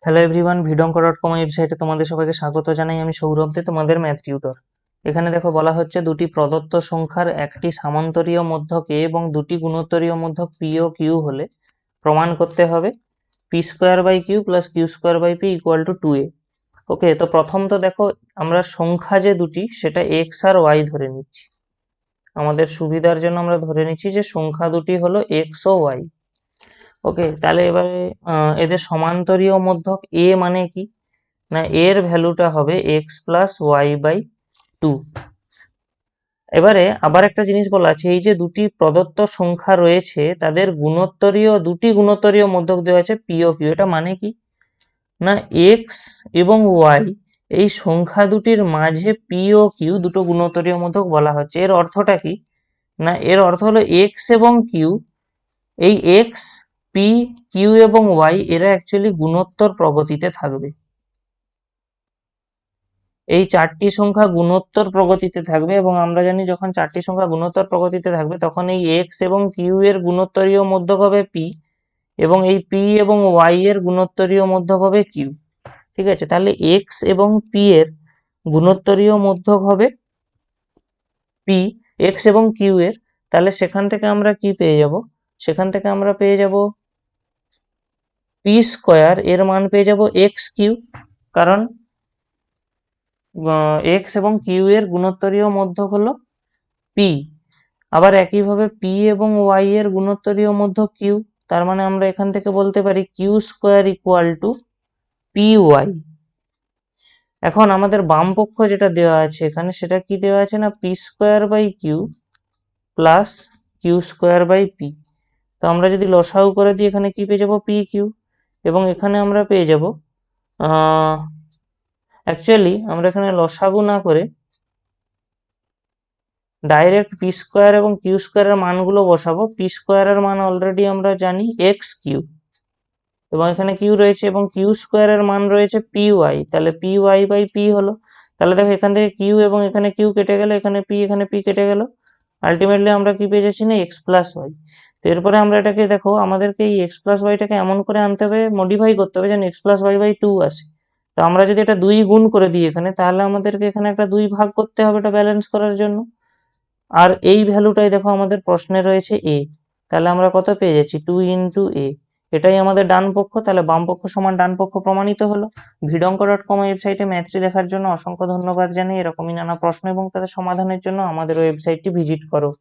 Hello everyone, vidonko.com ওয়েবসাইটে তোমাদের সবাইকে স্বাগত জানাই। আমি সৌরভ দে, তোমাদের ম্যাথ টিউটর। এখানে দেখো বলা হচ্ছে দুটি প্রদত্ত সংখ্যার একটি সামান্তরীয় মধ্যক এ এবং দুটি গুণোত্তরীয় মধ্যক পি ও কিউ হলে প্রমাণ করতে হবে p square by Q plus Q square by p equal to 2a। Okay, তো প্রথম তো দেখো আমরা সংখ্যা যে দুটি সেটা এক্স আর ওয়াই ধরে নিচ্ছি। আমাদের সুবিধার জন্য আমরা ধরে নিচ্ছি যে সংখ্যা দুটি হলো এক্স ও ওয়াই। ওকে, তাহলে এবারে এদের সমান্তরীয় মধ্যক এ মানে কি না, এর ভ্যালুটা হবে এক্স প্লাস ওয়াই বাই 2। এবারে আবার একটা জিনিস বলা আছে, এই যে দুটি প্রদত্ত সংখ্যা রয়েছে তাদের দুটি গুণোত্তরীয় মধ্যক দেওয়া আছে পি ও কিউ। এটা মানে কি না, এক্স এবং ওয়াই এই সংখ্যা দুটির মাঝে পি ও কিউ দুটো গুণোত্তরীয় মধ্যক বলা হচ্ছে। এর অর্থটা কি না, এর অর্থ হলো এক্স এবং কিউ, এই এক্স, পি, কিউ এবং ওয়াই এরা অ্যাকচুয়ালি গুণোত্তর প্রগতিতে থাকবে। এই চারটি সংখ্যা গুণোত্তর প্রগতিতে থাকবে এবং আমরা জানি যখন চারটি সংখ্যা গুণোত্তর প্রগতিতে থাকবে তখন এই এক্স এবং কিউ এর গুণোত্তরীয় মধ্যক হবে পি এবং এই পি এবং ওয়াই এর গুণোত্তরীয় মধ্যক হবে কিউ। ঠিক আছে, তাহলে এক্স এবং পি এর গুণোত্তরীয় মধ্যক হবে পি, এক্স এবং কিউ এর। তাহলে সেখান থেকে আমরা কি পেয়ে যাব, সেখান থেকে আমরা পেয়ে যাব পি স্কোয়ার এর মান পেয়ে যাব এক্স কিউ, কারণ এক্স এবং কিউ এর গুণোত্তরীয় মধ্যক হলো পি। আবার একইভাবে পি এবং ওয়াই এর গুণোত্তরীয় মধ্যক কিউ, তার মানে আমরা এখান থেকে বলতে পারি Q square equal to P Y. এখন আমাদের বাম পক্ষ যেটা দেওয়া আছে এখানে, সেটা কি দেওয়া আছে না, P square by Q plus Q square by P. তো আমরা যদি লসাগু করে দিই এখানে কি পেয়ে যাবো, পি কিউ, এবং এখানে আমরা পেয়ে যাব অ্যাকচুয়ালি আমরা এখানে লসাগু না করে ডাইরেক্ট পি স্কোয়ার এবং কিউ স্কোয়ারের মানগুলো বসাবো। পি স্কোয়ারের মান অলরেডি আমরা জানি এক্স কিউ, এবং এখানে কিউ রয়েছে, এবং কিউ স্কোয়ারের মান রয়েছে পি ওয়াই, তাহলে পি ওয়াই বাই পি হলো। তাহলে দেখো এখান থেকে কিউ এবং এখানে কিউ কেটে গেল, এখানে পি কেটে গেল, আলটিমেটলি আমরা কি পেয়ে যাচ্ছি না, এক্স প্লাস ওয়াই। তো এরপরে আমরা এটাকে দেখো, আমাদেরকে এই এক্স প্লাস ওয়াইটাকে এমন করে আনতে হবে, মডিফাই করতে হবে যেন এক্স প্লাস ওয়াই বাই 2 আসে। তো আমরা যদি এটা 2 গুণ করে দিই এখানে, তাহলে আমাদেরকে এখানে একটা 2 ভাগ করতে হবে এটা ব্যালেন্স করার জন্য। আর এই ভ্যালুটাই দেখো আমাদের প্রশ্নে রয়েছে এ, তাহলে আমরা কত পেয়ে যাচ্ছি, 2 ইন্টু এ। এটাই আমাদের ডান পক্ষ, তাহলে বাম পক্ষ সমান ডান পক্ষ প্রমাণিত হলো। vidonko.com ওয়েবসাইটে ম্যাথটি দেখার জন্য অসংখ্য ধন্যবাদ জানাই। এরকমই নানা প্রশ্ন এবং তাদের সমাধানের জন্য আমাদের ওয়েবসাইটটি ভিজিট করো।